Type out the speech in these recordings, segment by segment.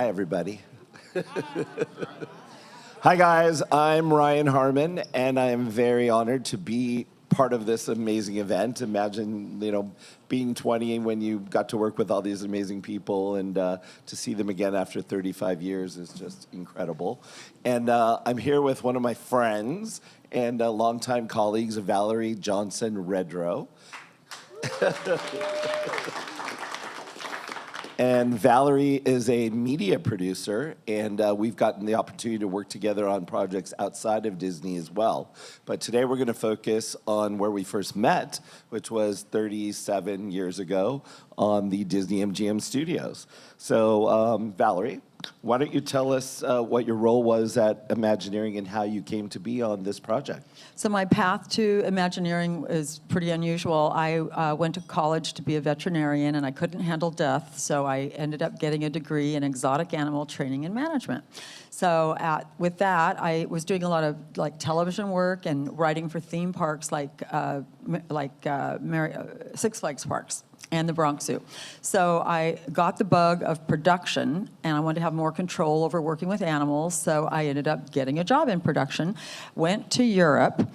Hi, everybody. Hi, guys. I'm Ryan Harmon, and I am very honored to be part of this amazing event. Imagine, being 20 when you got to work with all these amazing people, and to see them again after 35 years is just incredible. And I'm here with one of my friends and longtime colleagues, Valerie Johnson-Redrow. And Valerie is a media producer, and we've gotten the opportunity to work together on projects outside of Disney as well. But today we're going to focus on where we first met, which was 37 years ago on the Disney-MGM Studios. So, Valerie, why don't you tell us what your role was at Imagineering and how you came to be on this project? So my path to Imagineering is pretty unusual. I went to college to be a veterinarian, and I couldn't handle death, so I ended up getting a degree in exotic animal training and management. So with that, I was doing a lot of television work and writing for theme parks like Six Flags parks and the Bronx Zoo. So I got the bug of production, and I wanted to have more control over working with animals, so I ended up getting a job in production, went to Europe,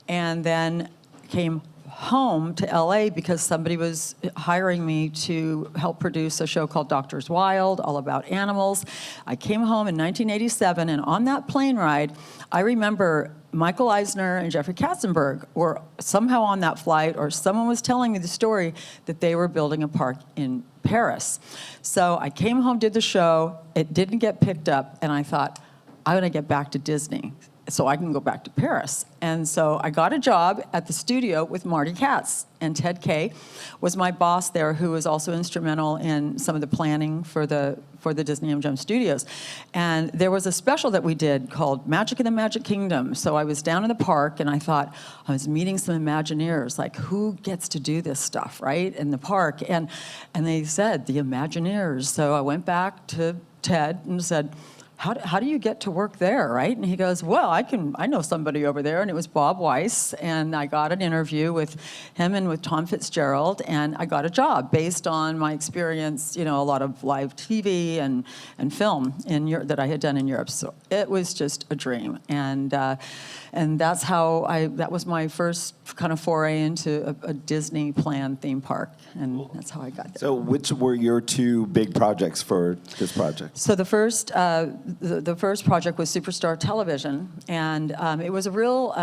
and then came home to LA because somebody was hiring me to help produce a show called Doctors Wild, all about animals. I came home in 1987, and on that plane ride, I remember Michael Eisner and Jeffrey Katzenberg were somehow on that flight, or someone was telling me the story that they were building a park in Paris. So I came home, did the show, it didn't get picked up, and I thought, I'm gonna get back to Disney so I can go back to Paris. And so I got a job at the studio with Marty Katz, and Ted Kay was my boss there, who was also instrumental in some of the planning for the Disney-MGM Studios. And there was a special that we did called Magic in the Magic Kingdom. So I was down in the park, and I thought, I was meeting some Imagineers, like, who gets to do this stuff, right, in the park? And they said, the Imagineers. So I went back to Ted and said, how do you get to work there, right? And he goes, well, I know somebody over there, and it was Bob Weiss, and I got an interview with him and with Tom Fitzgerald, and I got a job based on my experience, a lot of live TV and film in Europe that I had done in Europe. So it was just a dream, and that's how that was my first kind of foray into a Disney planned theme park, and that's how I got there. So which were your two big projects for this project? So the first project was Superstar Television, and it was a real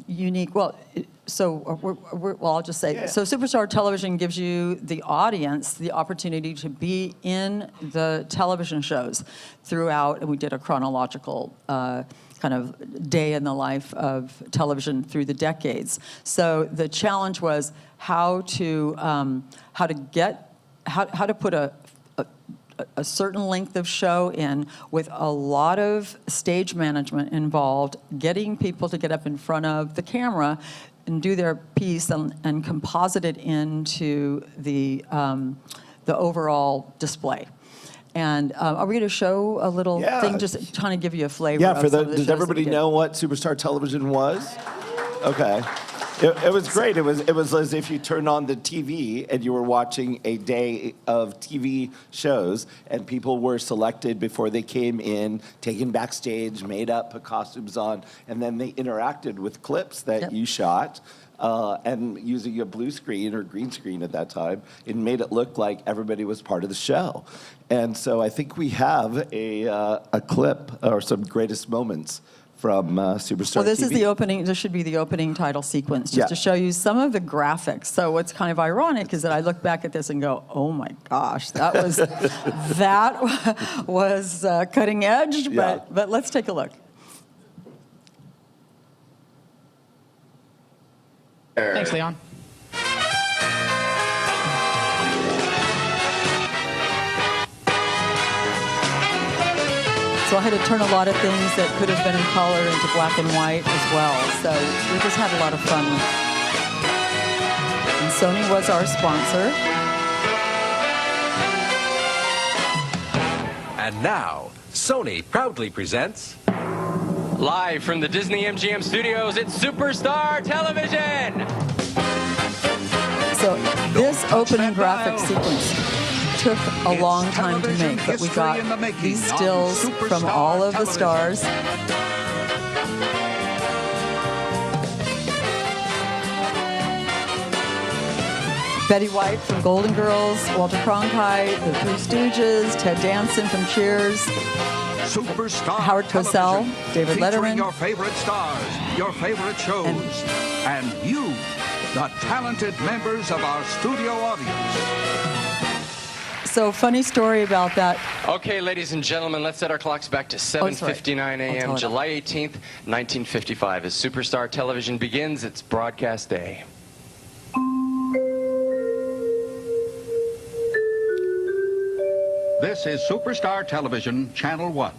unique, I'll just say, yeah. So Superstar Television gives you, the audience, the opportunity to be in the television shows throughout, and we did a chronological kind of day in the life of television through the decades. So the challenge was how to put a certain length of show in with a lot of stage management involved, getting people to get up in front of the camera and do their piece and composite it into the overall display. And are we going to show a little thing, just trying to give you a flavor? Yeah, does everybody know what Superstar Television was? Okay. It was great. It was as if you turned on the TV and you were watching a day of TV shows, and people were selected before they came in, taken backstage, made up, put costumes on, and then they interacted with clips that you shot. And using a blue screen or green screen at that time, it made it look like everybody was part of the show. And so I think we have a clip or some greatest moments from Superstar Well, this TV. is the opening. This should be the opening title sequence, just to show you some of the graphics. So what's kind of ironic is that I look back at this and go, "Oh my gosh, that was cutting edge." But let's take a look. Thanks, Leon. So I had to turn a lot of things that could have been in color into black and white as well. So we just had a lot of fun. And Sony was our sponsor. And now, Sony proudly presents... Live from the Disney-MGM Studios, it's Superstar Television! So this opening graphic sequence took a It's long time to television make, but we history got in the making these on stills from Superstar all of the Television. stars. Betty White from Golden Girls, Walter Cronkite, The Three Stooges, Ted Danson from Cheers, Superstar Howard Cosell, Television, David featuring Letterman. your favorite stars, your favorite shows, and you, the talented members of our studio audience. So funny story about that. Okay, ladies and gentlemen, let's set our clocks back to 7:59 tell a.m., it. July 18th, 1955. As Superstar Television begins its broadcast day. This is Superstar Television, Channel 1.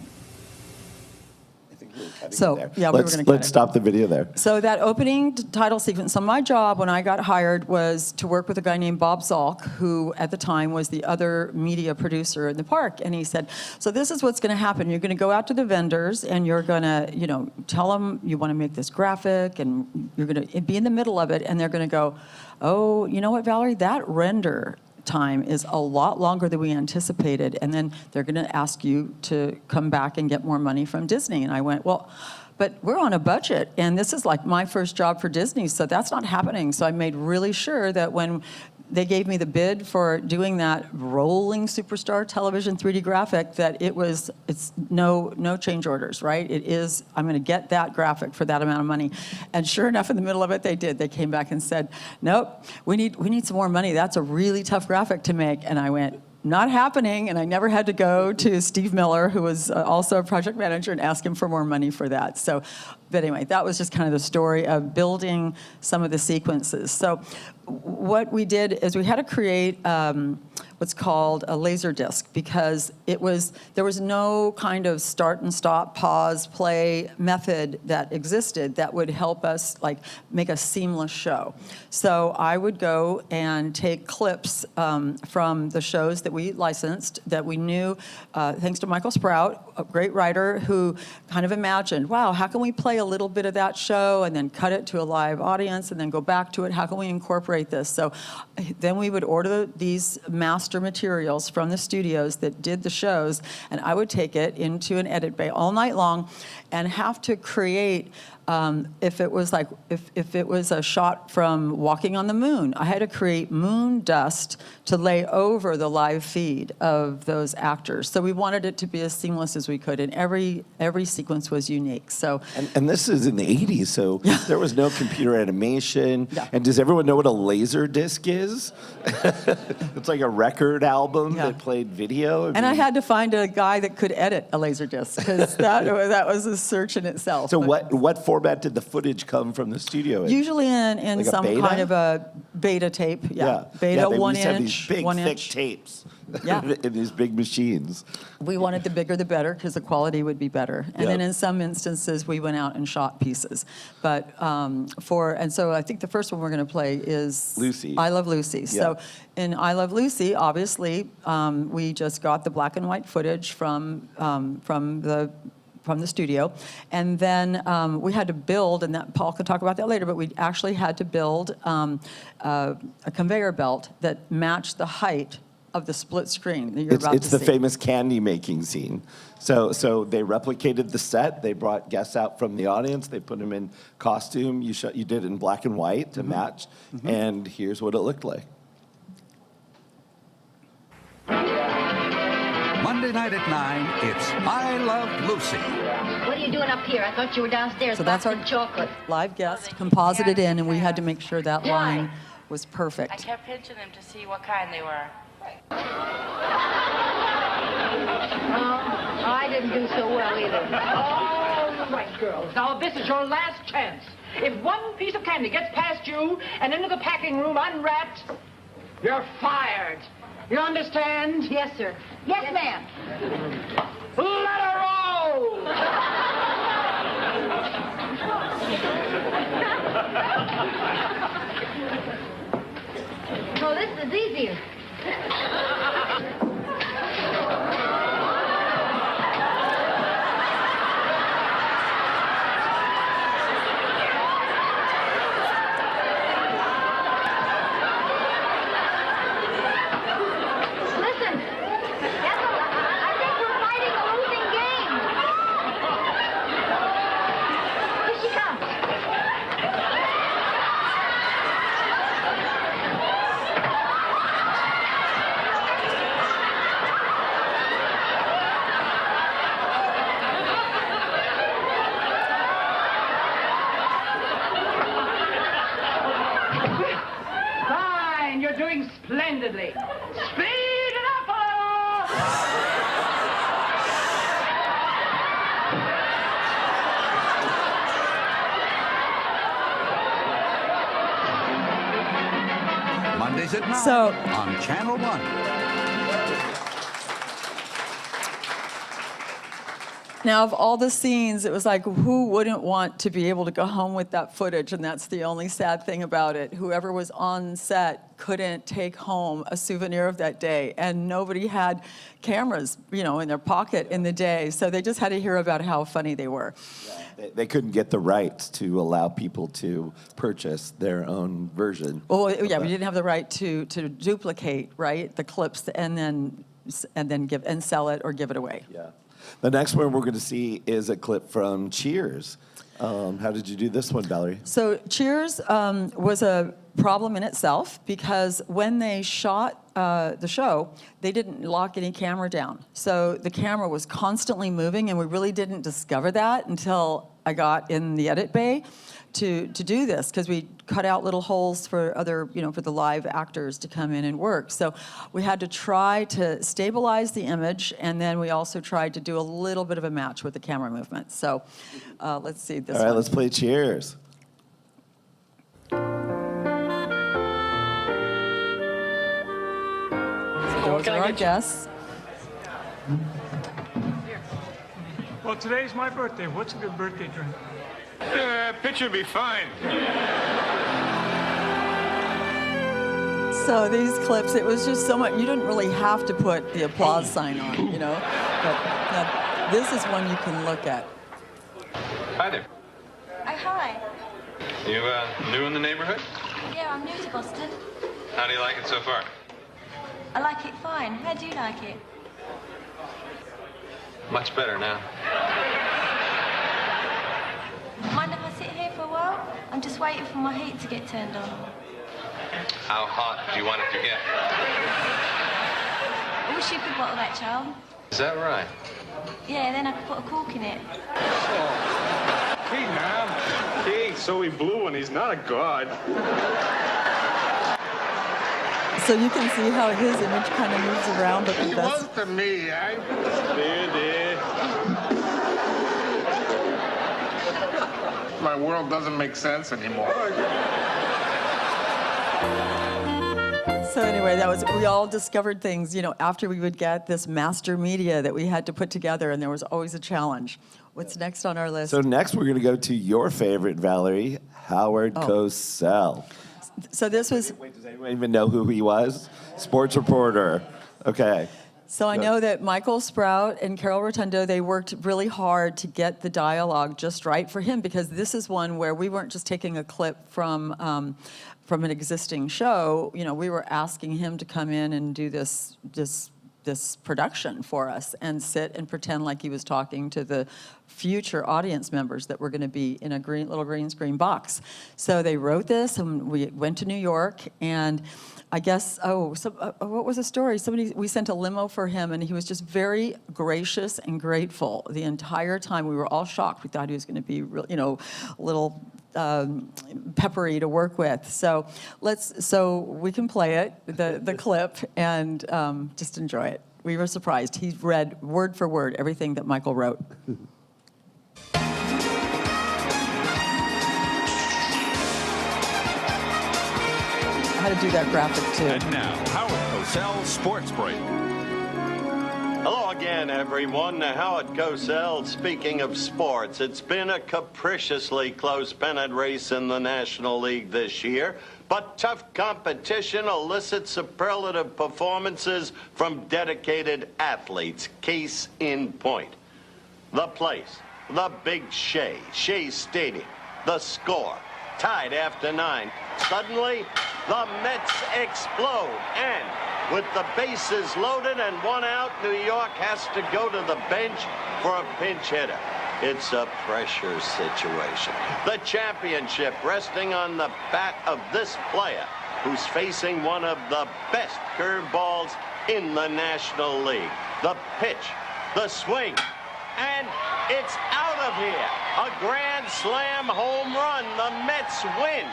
So, There. yeah, we were let's gonna cut let's it. stop the video there. So that opening title sequence, so my job when I got hired was to work with a guy named Bob Zalk, who at the time was the other media producer in the park. And he said, so this is what's going to happen. You're going to go out to the vendors and you're going to, tell them you want to make this graphic and you're going to be in the middle of it. And they're going to go, oh, you know what, Valerie, that render time is a lot longer than we anticipated, and then they're going to ask you to come back and get more money from Disney. And I went, well, but we're on a budget, and this is like my first job for Disney, so that's not happening. So I made really sure that when they gave me the bid for doing that rolling Superstar Television 3D graphic, that it's no change orders, right? It is, I'm going to get that graphic for that amount of money. And sure enough, in the middle of it, they did. They came back and said, nope, we need some more money. That's a really tough graphic to make. And I went, not happening, and I never had to go to Steve Miller, who was also a project manager, and ask him for more money for that. So, but anyway, that was just kind of the story of building some of the sequences. So what we did is we had to create what's called a laser disc, because there was no kind of start and stop, pause, play method that existed that would help us like make a seamless show. So I would go and take clips from the shows that we licensed, that we knew, thanks to Michael Sprout, a great writer, who kind of imagined, wow, how can we play a little bit of that show and then cut it to a live audience and then go back to it? How can we incorporate this? So then we would order these master materials from the studios that did the shows, and I would take it into an edit bay all night long and have to create, if it was a shot from Walking on the Moon, I had to create moon dust to lay over the live feed of those actors. So we wanted it to be as seamless as we could, and every sequence was unique. So And this is in the 80s, so there was no computer animation. Yeah. And does everyone know what a laser disc is? It's like a record album Yeah. that played video. and I had to find a guy that could edit a laser disc, because that was a search in itself. So But what format did the footage come from the studio in? usually in Like a some beta? kind of a beta tape. Yeah. Beta, Yeah, they 1 used to have inch, these big, 1 thick inch. tapes Yeah. in these big machines. We wanted the bigger the better, because the quality would be better. And Yeah. then in some instances, we went out and shot pieces. But so I think the first one we're going to play is Lucy. I Love Lucy. So Yeah. in I Love Lucy, obviously, we just got the black and white footage from the studio, and then we had to build, and that Paul could talk about that later, but we actually had to build a conveyor belt that matched the height of the split screen that you're about It's to the see. famous candy making scene. So they replicated the set. They brought guests out from the audience. They put them in costume. You did it in black and white to match, and here's what it looked like. Monday night at 9, it's I Love Lucy. What are you doing up here? I thought you were downstairs. So that's our boxing chocolate. live guest, composited in, and we had to make sure that line was I perfect. kept pinching them to see what kind they were. Oh, I didn't do so well either. All right, girls. Now, this is your last chance. If one piece of candy gets past you and into the packing room unwrapped, you're fired. You understand? Yes, sir. Yes, ma'am. Let her roll! No, this is easier. Listen, splendidly. Speed it up a little! Mondays at 9 So- on Channel 1. Now, of all the scenes, it was like, who wouldn't want to be able to go home with that footage? And that's the only sad thing about it. Whoever was on set couldn't take home a souvenir of that day. And nobody had cameras, you know, in their pocket in the day. So they just had to hear about how funny they were. They couldn't get the rights to allow people to purchase their own version. Well, yeah, we didn't have the right to duplicate, right, the clips and then give and sell it or give it away. Yeah. The next one we're going to see is a clip from Cheers. How did you do this one, Valerie? So Cheers was a problem in itself because when they shot the show, they didn't lock any camera down. So the camera was constantly moving, and we really didn't discover that until I got in the edit bay to do this, because we cut out little holes for other, you know, for the live actors to come in and work. So we had to try to stabilize the image, and then we also tried to do a little bit of a match with the camera movement. So let's see this All right, one. let's play Cheers. Those are our guests. Well, today's my birthday. What's a good birthday drink? Picture would be fine. So these clips, it was just so much. You didn't really have to put the applause sign on, you know. But now, this is one you can look at. Hi there. Hi. You new in the neighborhood? Yeah, I'm new to Boston. How do you like it so far? I like it fine. How do you like it? Much better now. Mind if I sit here for a while? I'm just waiting for my heat to get turned on. How hot do you want it to get? I wish you could bottle that, child. Is that right? Yeah, then I could put a cork in it. Hey, man. He ain't so he blew and he's not a god. So you can see how his image kind of moves around, but He was to me, eh? Dear. My world doesn't make sense anymore. So anyway, we all discovered things, you know, after we would get this master media that we had to put together, and there was always a challenge. What's next on our list? So next we're going to go to your favorite, Valerie, Howard Cosell. So this was... Wait, does anyone even know who he was? Sports reporter. Okay. So I know that Michael Sprout and Carol Rotundo, they worked really hard to get the dialogue just right for him, because this is one where we weren't just taking a clip from an existing show. You know, we were asking him to come in and do this production for us and sit and pretend like he was talking to the future audience members that were going to be in a little green screen box. So they wrote this, and we went to New York, and I guess, what was the story? We sent a limo for him, and he was just very gracious and grateful the entire time. We were all shocked. We thought he was going to be, you know, a little peppery to work with. So we can play it, the clip, and just enjoy it. We were surprised. He read word for word everything that Michael wrote. How to do that graphic too. And now, Howard Cosell Sports Break. Hello again, everyone. Howard Cosell. Speaking of sports, it's been a capriciously close pennant race in the National League this year, but tough competition elicits superlative performances from dedicated athletes. Case in point. The place, the Big Shea Stadium, the score, tied after 9. Suddenly, the Mets explode, and with the bases loaded and 1 out, New York has to go to the bench for a pinch hitter. It's a pressure situation. The championship resting on the bat of this player, who's facing one of the best curveballs in the National League. The pitch, the swing, and it's out of here. A grand slam home run. The Mets win.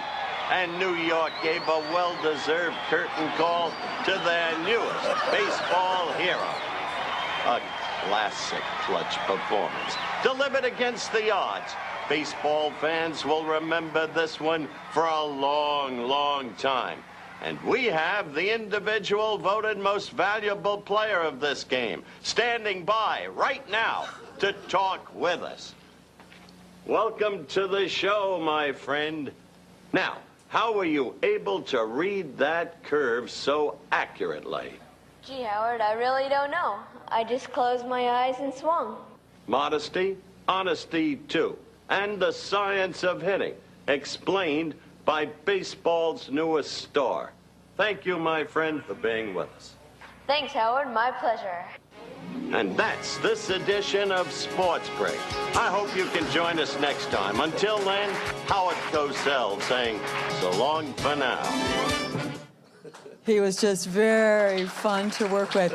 and New York gave a well-deserved curtain call to their newest baseball hero. A classic clutch performance, delivered against the odds. Baseball fans will remember this one for a long, long time. And we have the individual voted most valuable player of this game standing by right now to talk with us. Welcome to the show, my friend. Now, how were you able to read that curve so accurately? Gee, Howard, I really don't know. I just closed my eyes and swung. Modesty, honesty, too, and the science of hitting, explained by baseball's newest star. Thank you, my friend, for being with us. Thanks, Howard. My pleasure. And that's this edition of Sports Break. I hope you can join us next time. Until then, Howard Cosell saying so long for now. He was just very fun to work with.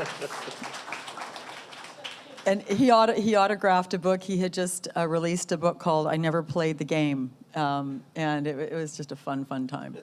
And he autographed a book. He had just released a book called I Never Played the Game. And it was just a fun time.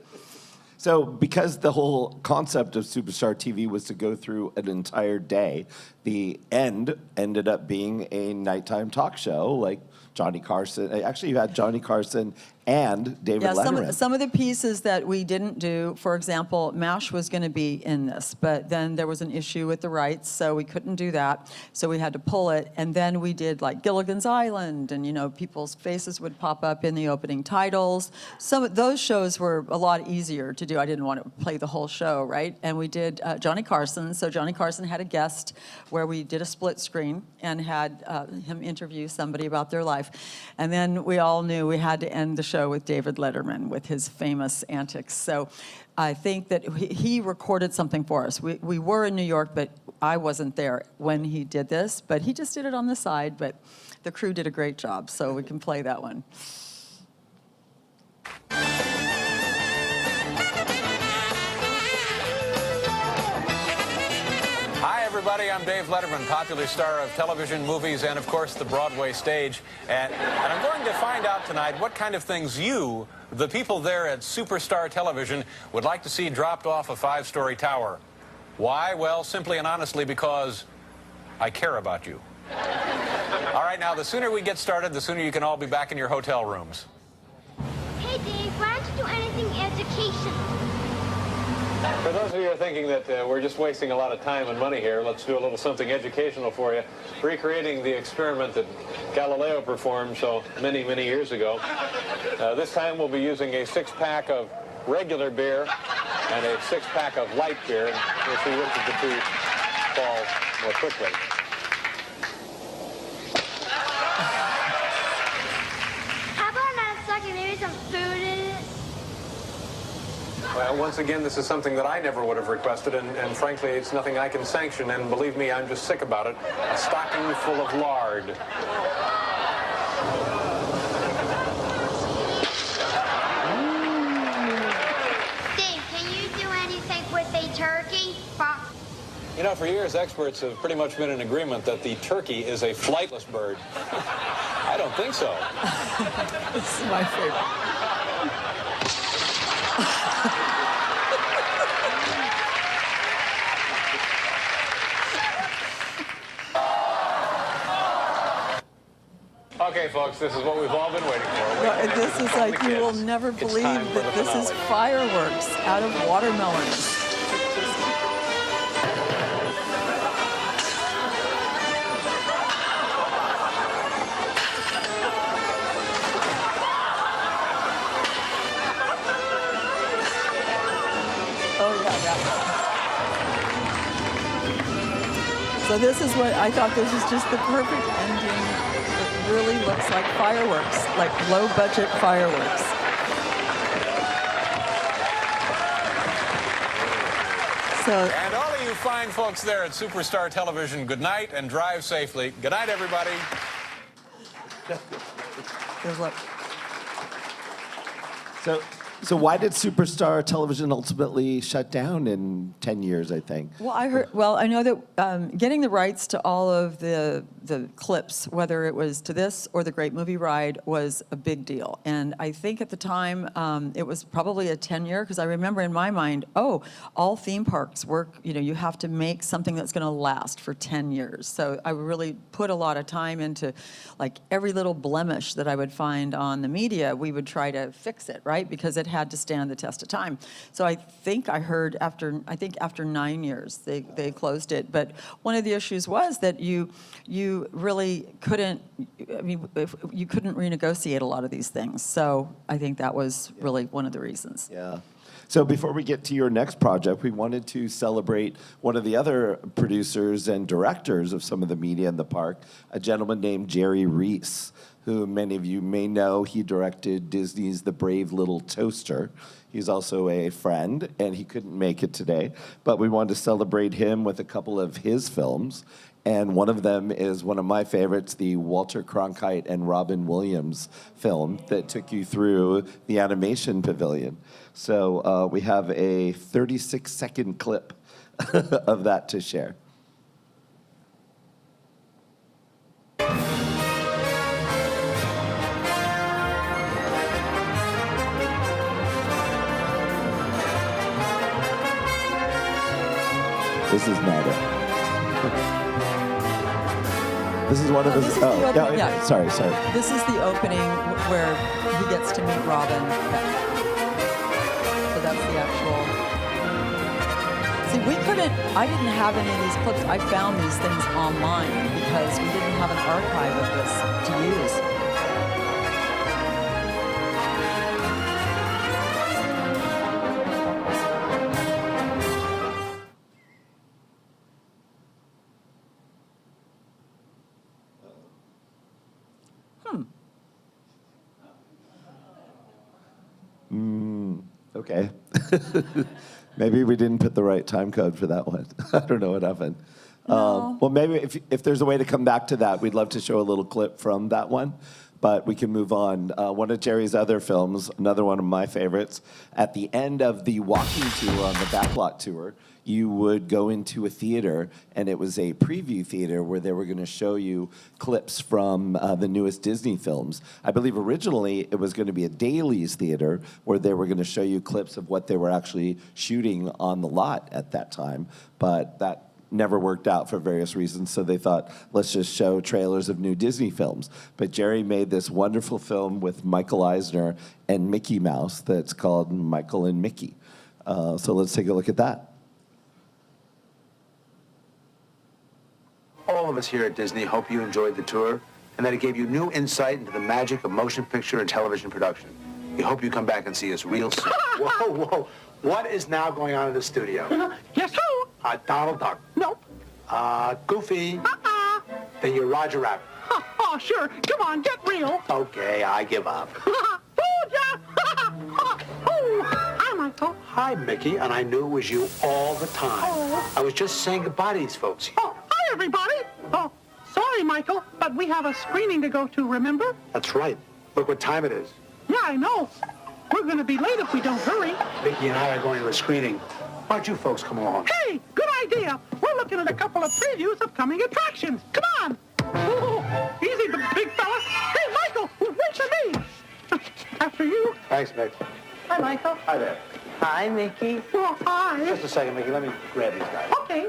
So because the whole concept of Superstar TV was to go through an entire day, the end ended up being a nighttime talk show like Johnny Carson. Actually, you had Johnny Carson and David Letterman. Some of the pieces that we didn't do, for example, MASH was going to be in this, but then there was an issue with the rights, so we couldn't do that. So we had to pull it, and then we did like Gilligan's Island, and people's faces would pop up in the opening titles. Some of those shows were a lot easier to do. I didn't want to play the whole show, right? And we did Johnny Carson. So Johnny Carson had a guest where we did a split screen and had him interview somebody about their life. And then we all knew we had to end the show with David Letterman with his famous antics. So I think that he recorded something for us. We were in New York, but I wasn't there when he did this, but he just did it on the side, but the crew did a great job, so we can play that one. Hi, everybody. I'm Dave Letterman, popular star of television, movies, and, of course, the Broadway stage. And I'm going to find out tonight what kind of things you, the people there at Superstar Television, would like to see dropped off a 5-story tower. Why? Well, simply and honestly because I care about you. All right, now, the sooner we get started, the sooner you can all be back in your hotel rooms. Hey, Dave, why don't you do anything educational? For those of you who are thinking that we're just wasting a lot of time and money here, let's do a little something educational for you, recreating the experiment that Galileo performed so many, many years ago. This time we'll be using a 6-pack of regular beer and a 6-pack of light beer, and we'll see which of the two fall more quickly. How about not a sucker, maybe some food in it? Well, once again, this is something that I never would have requested, and frankly, it's nothing I can sanction, and believe me, I'm just sick about it. A stocking full of lard. Dave, can you do anything with a turkey? You know, for years, experts have pretty much been in agreement that the turkey is a flightless bird. I don't think so. This is my favorite. Okay, folks, this is what we've all been waiting for. No, this is like, you will never believe that this is fireworks out of watermelons. Oh, yeah. So this is what I thought, this is just the perfect ending. It really looks like fireworks, like low-budget fireworks. So, And all of you fine folks there at Superstar Television, good night and drive safely. Good night, everybody. there's like, So So why did Superstar Television ultimately shut down in 10 years, I think? Well, I know that getting the rights to all of the clips, whether it was to this or the Great Movie Ride, was a big deal. And I think at the time it was probably a 10-year, because I remember in my mind, all theme parks work, you have to make something that's going to last for 10 years. So I really put a lot of time into, like, every little blemish that I would find on the media, we would try to fix it, right? Because it had to stand the test of time. So I think I heard after 9 years, they closed it. But one of the issues was that you really couldn't, you couldn't renegotiate a lot of these things. So I think that was really one of the reasons. Yeah. So before we get to your next project, we wanted to celebrate one of the other producers and directors of some of the media in the park, a gentleman named Jerry Reese, who many of you may know. He directed Disney's The Brave Little Toaster. He's also a friend, and he couldn't make it today. But we wanted to celebrate him with a couple of his films. And one of them is one of my favorites, the Walter Cronkite and Robin Williams film that took you through the animation pavilion. So we have a 36-second clip of that to share. This is not it. This is one of his. Sorry. This is the opening where he gets to meet Robin. So that's the actual. See, I didn't have any of these clips. I found these things online because we didn't have an archive of this to use. Okay. Maybe we didn't put the right time code for that one. I don't know what happened. No. Well, maybe if there's a way to come back to that, we'd love to show a little clip from that one. But we can move on. One of Jerry's other films, another one of my favorites, at the end of the walking tour on the backlot tour, you would go into a theater, and it was a preview theater where they were going to show you clips from the newest Disney films. I believe originally it was going to be a dailies theater where they were going to show you clips of what they were actually shooting on the lot at that time, but that never worked out for various reasons, so they thought, let's just show trailers of new Disney films. But Jerry made this wonderful film with Michael Eisner and Mickey Mouse that's called Michael and Mickey. So let's take a look at that. All of us here at Disney hope you enjoyed the tour and that it gave you new insight into the magic of motion picture and television production. We hope you come back and see us real soon. Whoa. What is now going on in the studio? Yes, sir. Donald Duck. Nope. Goofy. Then you're Roger Rabbit. Oh, sure. Come on, get real. Okay, I give up. Hi, Michael. Hi, Mickey, and I knew it was you all the time. Oh. I was just saying goodbye to these folks. Oh, hi, everybody. Oh, sorry, Michael, but we have a screening to go to, remember? That's right. Look what time it is. Yeah, I know. We're going to be late if we don't hurry. Mickey and I are going to a screening. Why don't you folks come along? Hey, good idea. We're looking at a couple of previews of coming attractions. Come on. Oh, easy, big fella. Hey, Michael, wait for me. After you. Thanks, Mick. Hi, Michael. Hi there. Hi, Mickey. Oh, hi. Just a second, Mickey. Let me grab these guys. Okay.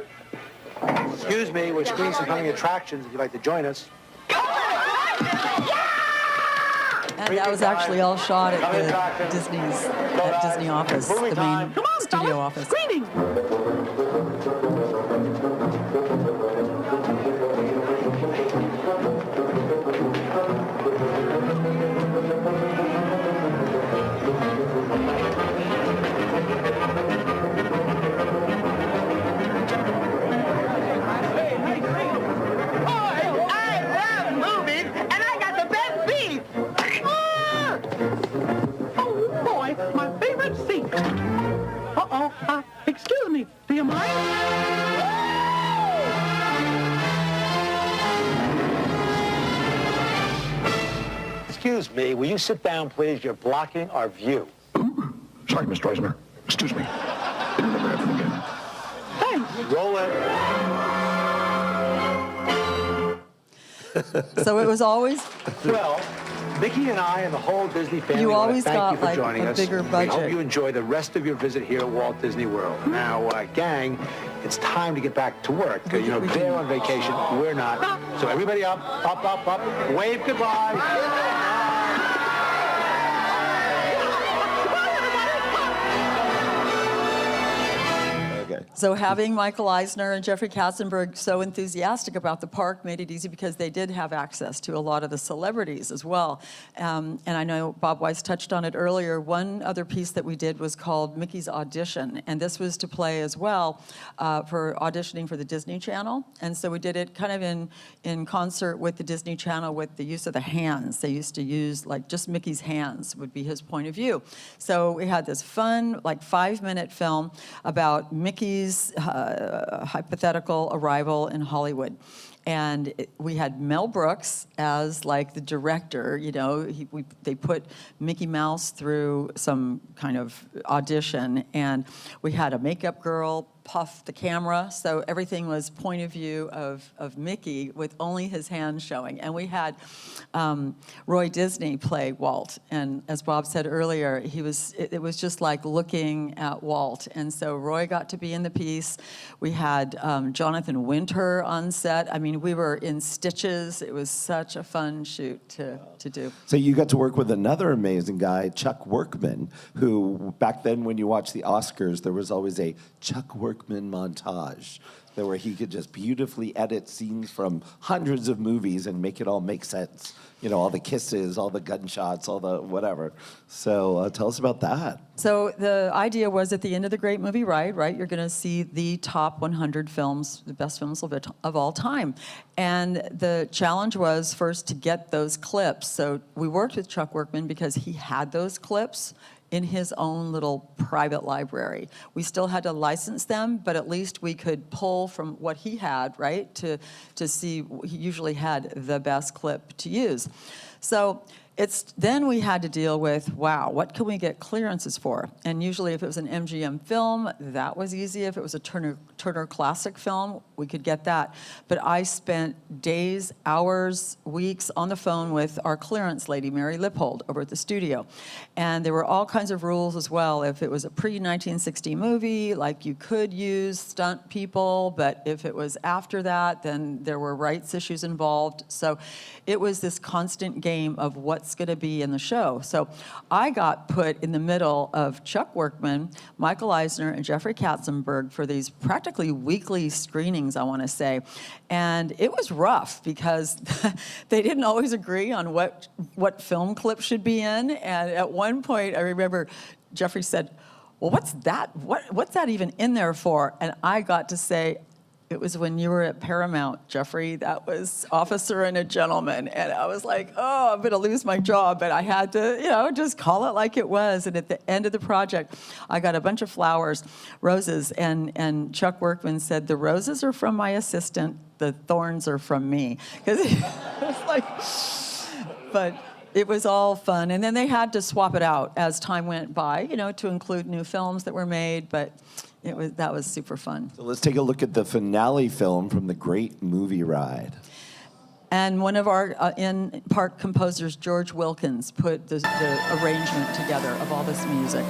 Excuse me, we're screening some coming attractions if you'd like to join us. And that was actually all shot at the Disney office, the main studio office. Screening. Excuse me, do you mind? Excuse me, will you sit down, please? You're blocking our view. Sorry, Mr. Eisner. Excuse me. It'll never happen again. Roll it. So it was always... Well, Mickey and I and the whole Disney family You want to always thank got, you for like, joining a us. bigger We budget. hope you enjoy the rest of your visit here at Walt Disney World. Now, gang, it's time to get back to work. You know, they're on vacation. We're not. So everybody up, up, up, up. Wave goodbye. So having Michael Eisner and Jeffrey Katzenberg so enthusiastic about the park made it easy because they did have access to a lot of the celebrities as well. And I know Bob Weiss touched on it earlier. One other piece that we did was called Mickey's Audition. And this was to play as well for auditioning for the Disney Channel. And so we did it kind of in concert with the Disney Channel with the use of the hands. They used to use like just Mickey's hands would be his point of view. So we had this fun like 5-minute film about Mickey's hypothetical arrival in Hollywood. And we had Mel Brooks as like the director, you know, they put Mickey Mouse through some kind of audition, and we had a makeup girl puff the camera, so everything was point of view of Mickey with only his hands showing. And we had Roy Disney play Walt, and as Bob said earlier, it was just like looking at Walt. And so Roy got to be in the piece. We had Jonathan Winter on set. I mean, we were in stitches. It was such a fun shoot to do. So you got to work with another amazing guy, Chuck Workman, who back then when you watched the Oscars, there was always a Chuck Workman montage where he could just beautifully edit scenes from hundreds of movies and make it all make sense. You know, all the kisses, all the gunshots, all the whatever. So tell us about that. So the idea was at the end of the Great Movie Ride, right, you're going to see the top 100 films, the best films of all time. And the challenge was first to get those clips. So we worked with Chuck Workman because he had those clips in his own little private library. We still had to license them, but at least we could pull from what he had, right, to see, he usually had the best clip to use. So then we had to deal with, wow, what can we get clearances for? And usually if it was an MGM film, that was easy. If it was a Turner Classic film, we could get that. But I spent days, hours, weeks on the phone with our clearance lady, Mary Lippold, over at the studio. And there were all kinds of rules as well. If it was a pre-1960 movie, like you could use stunt people, but if it was after that, then there were rights issues involved. So it was this constant game of what's going to be in the show. So I got put in the middle of Chuck Workman, Michael Eisner, and Jeffrey Katzenberg for these practically weekly screenings, I want to say. And it was rough because they didn't always agree on what film clip should be in. And at one point, I remember Jeffrey said, well, what's that? What's that even in there for? And I got to say, it was when you were at Paramount, Jeffrey. That was Officer and a Gentleman. And I was like, oh, I'm going to lose my job. But I had to, you know, just call it like it was. And at the end of the project, I got a bunch of flowers, roses. And Chuck Workman said, the roses are from my assistant. The thorns are from me. Because it was like, but it was all fun. And then they had to swap it out as time went by, you know, to include new films that were made. But that was super fun. So let's take a look at the finale film from the Great Movie Ride. And one of our in-park composers, George Wilkins, put the arrangement together of all this music.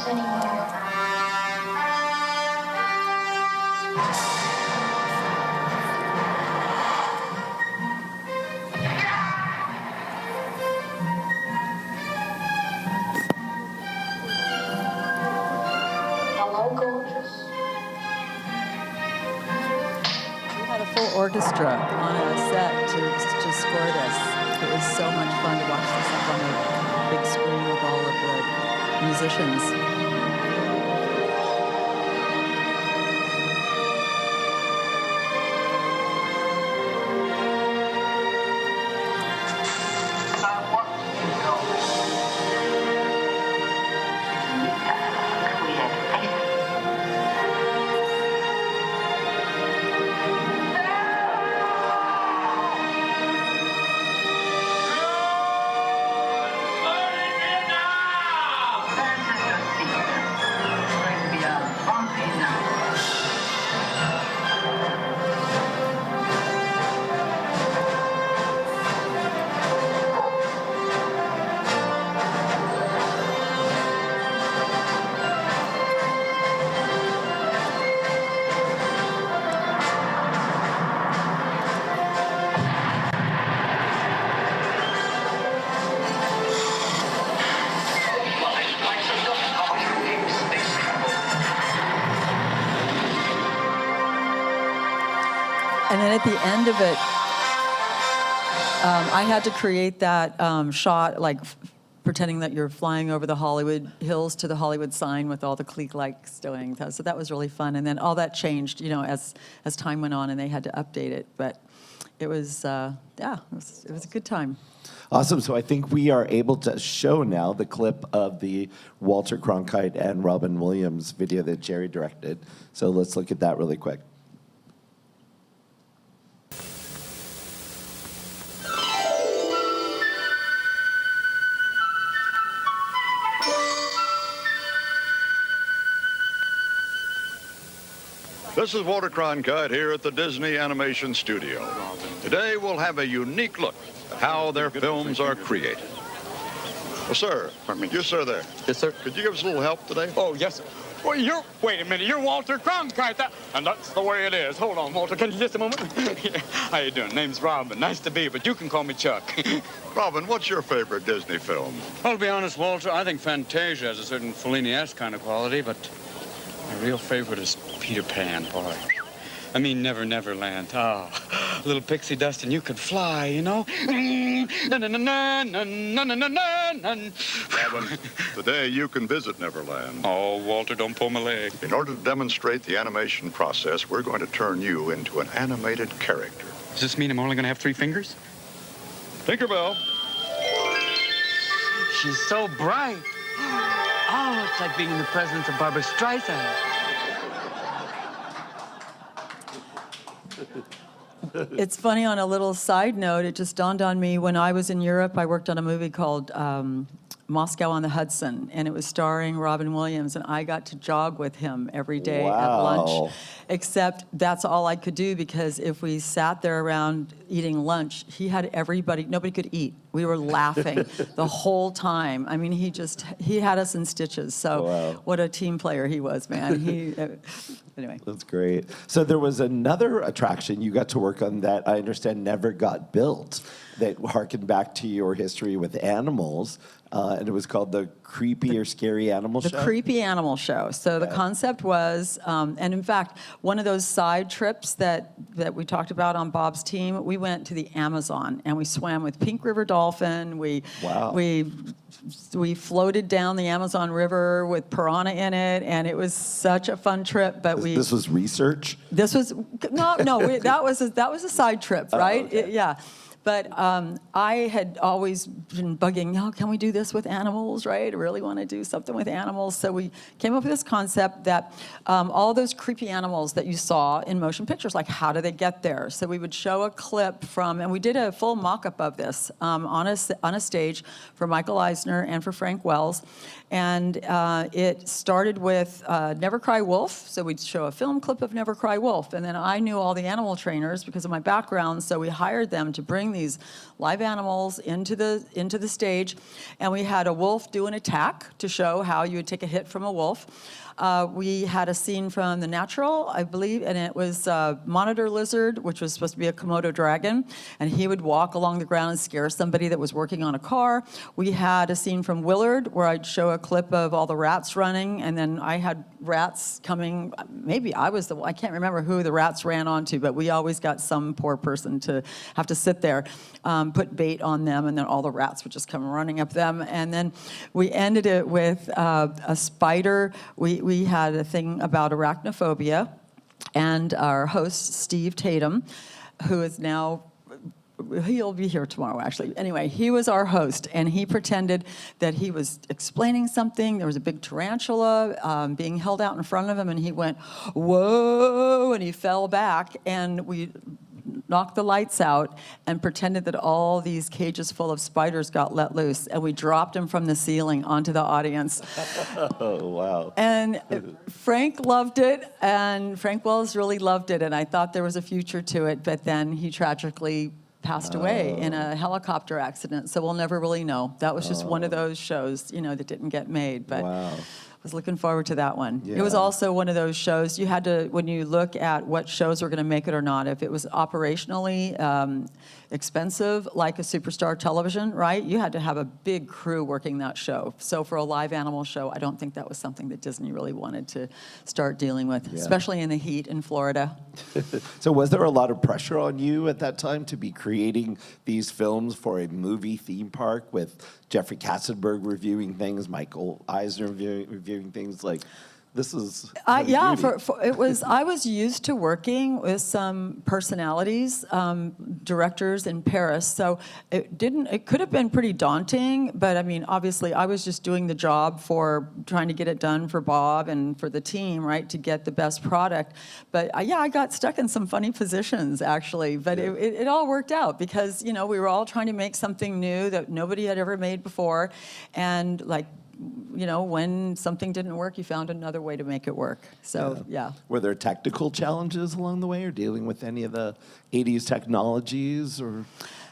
anymore. Hello, gorgeous. We had a full orchestra on a set to score this. It was so much fun to watch this up on a big screen with all of the musicians. And then at the end of it, I had to create that shot, like pretending that you're flying over the Hollywood Hills to the Hollywood sign with all the clique lights doing that. So that was really fun. And then all that changed, you know, as time went on, and they had to update it. But it was, yeah, it was a good time. Awesome. So I think we are able to show now the clip of the Walter Cronkite and Robin Williams video that Jerry directed. So let's look at that really quick. This is Walter Cronkite here at the Disney Animation Studio. Today we'll have a unique look at how their films are created. Well, sir, you sir there. Yes, sir. Could you give us a little help today? Oh, yes, sir. Well, wait a minute, you're Walter Cronkite, and that's the way it is. Hold on, Walter, can you just a moment? How you doing? Name's Robin. Nice to be, but you can call me Chuck. Robin, what's your favorite Disney film? Well, to be honest, Walter, I think Fantasia has a certain Fellini-esque kind of quality, but my real favorite is Peter Pan, boy. I mean, Never Never Land. Oh, little pixie dust and you could fly, you know? Robin, today you can visit Neverland. Oh, Walter, don't pull my leg. In order to demonstrate the animation process, we're going to turn you into an animated character. Does this mean I'm only going to have 3 fingers? Tinkerbell. She's so bright. Oh, it's like being in the presence of Barbara Streisand. It's funny, on a little side note, it just dawned on me when I was in Europe, I worked on a movie called Moscow on the Hudson, and it was starring Robin Williams, and I got to jog with him every day at lunch. Except that's all I could do, because if we sat there around eating lunch, he had everybody, nobody could eat. We were laughing the whole time. I mean, he had us in stitches. So what a team player he was, man. Anyway. That's great. So there was another attraction you got to work on that I understand never got built, that harkened back to your history with animals, and it was called the Creepy or Scary Animal Show? The Creepy Animal Show. So the concept was, and in fact, one of those side trips that we talked about on Bob's team, we went to the Amazon, and we swam with Pink River Dolphin. We floated down the Amazon River with piranha in it, and it was such a fun trip. But this was research? This was that was a side trip, right? Okay. Yeah. But I had always been bugging, oh, can we do this with animals, right? I really want to do something with animals. So we came up with this concept that all those creepy animals that you saw in motion pictures, like how do they get there? So we would show a clip from, and we did a full mock-up of this on a stage for Michael Eisner and for Frank Wells. And it started with Never Cry Wolf. So we'd show a film clip of Never Cry Wolf. And then I knew all the animal trainers because of my background, so we hired them to bring these live animals into the stage, and we had a wolf do an attack to show how you would take a hit from a wolf. We had a scene from The Natural, I believe, and it was Monitor Lizard, which was supposed to be a Komodo dragon, and he would walk along the ground and scare somebody that was working on a car. We had a scene from Willard where I'd show a clip of all the rats running, and then I had rats coming. Maybe I was I can't remember who the rats ran onto, but we always got some poor person to have to sit there, put bait on them, and then all the rats would just come running up them. And then we ended it with a spider. We had a thing about arachnophobia, and our host, Steve Tatum, who is now, he'll be here tomorrow, actually. Anyway, he was our host, and he pretended that he was explaining something. There was a big tarantula being held out in front of him, and he went, whoa, and he fell back, and we knocked the lights out and pretended that all these cages full of spiders got let loose, and we dropped them from the ceiling onto the audience. Oh, wow. And Frank loved it, and Frank Wells really loved it, and I thought there was a future to it, but then he tragically passed away in a helicopter accident, so we'll never really know. That was just one of those shows, you know, that didn't get made, but wow. I was looking forward to that one. Yeah. It was also one of those shows, you had to, when you look at what shows were going to make it or not, if it was operationally expensive, like a Superstar Television, right? You had to have a big crew working that show. So for a live animal show, I don't think that was something that Disney really wanted to start dealing with, especially in the heat in Florida. So was there a lot of pressure on you at that time to be creating these films for a movie theme park with Jeffrey Katzenberg reviewing things, Michael Eisner reviewing things? Like, this is yeah. It was. I was used to working with some personalities, directors in Paris. So it didn't. It could have been pretty daunting, but I mean, obviously, I was just doing the job for trying to get it done for Bob and for the team, right, to get the best product. But yeah, I got stuck in some funny positions actually. But it all worked out because you know we were all trying to make something new that nobody had ever made before, and like. You know, when something didn't work, you found another way to make it work. So, yeah. Were there technical challenges along the way, or dealing with any of the 80s technologies, or?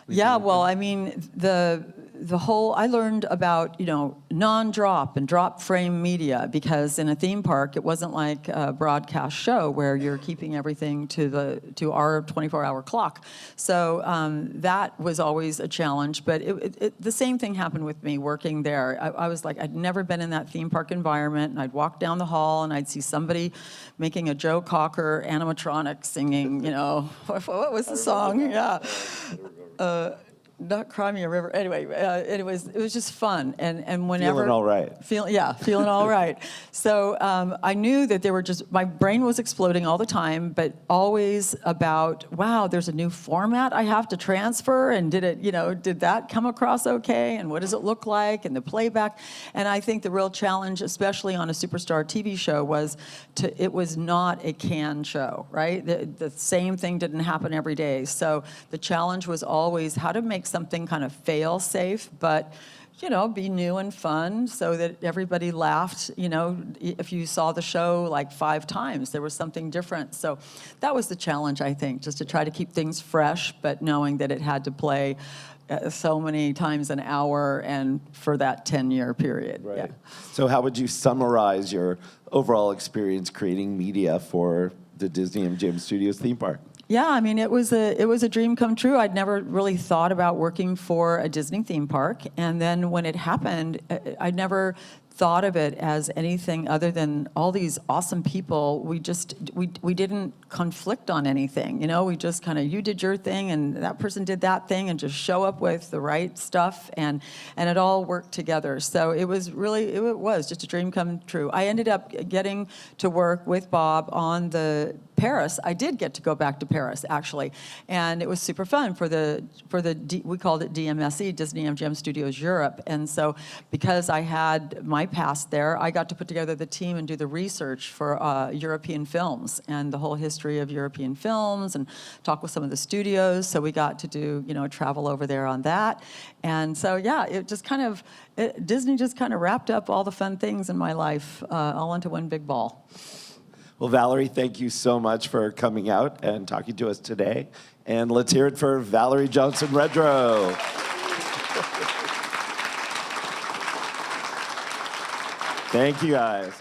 Yeah, well, I mean, the whole, I learned about, you know, non-drop and drop frame media, because in a theme park, it wasn't like a broadcast show where you're keeping everything to our 24-hour clock. So that was always a challenge, but the same thing happened with me working there. I was like, I'd never been in that theme park environment, and I'd walk down the hall and I'd see somebody making a Joe Cocker animatronic singing, you know, what was the song? Yeah. Not Cry Me a River. Anyway, it was just fun, and whenever feeling all right. Feeling all right. So I knew that there were just my brain was exploding all the time, but always about wow, there's a new format I have to transfer, and did that come across okay, and what does it look like, and the playback, and I think the real challenge, especially on a Superstar TV show, was it was not a canned show, right? The same thing didn't happen every day, so the challenge was always how to make something kind of fail safe, but be new and fun so that everybody laughed. If you saw the show like 5 times, there was something different. So that was the challenge, I think, just to try to keep things fresh, but knowing that it had to play so many times an hour and for that 10-year period. Right. Yeah. So how would you summarize your overall experience creating media for the Disney-MGM Studios theme park? Yeah, I mean, it was a dream come true. I'd never really thought about working for a Disney theme park, and then when it happened, I'd never thought of it as anything other than all these awesome people. We didn't conflict on anything, we just kind of, you did your thing and that person did that thing, and just show up with the right stuff, and it all worked together. So it was just a dream come true. I ended up getting to work with Bob on the Paris. I did get to go back to Paris, actually, and it was super fun we called it DMSE, Disney-MGM Studios Europe. And so because I had my past there, I got to put together the team and do the research for European films and the whole history of European films, and talk with some of the studios. So we got to do, travel over there on that. And so, yeah, it just Disney just kind of wrapped up all the fun things in my life all into one big ball. Well, Valerie, thank you so much for coming out and talking to us today. And let's hear it for Valerie Johnson-Redrow. Thank you, guys.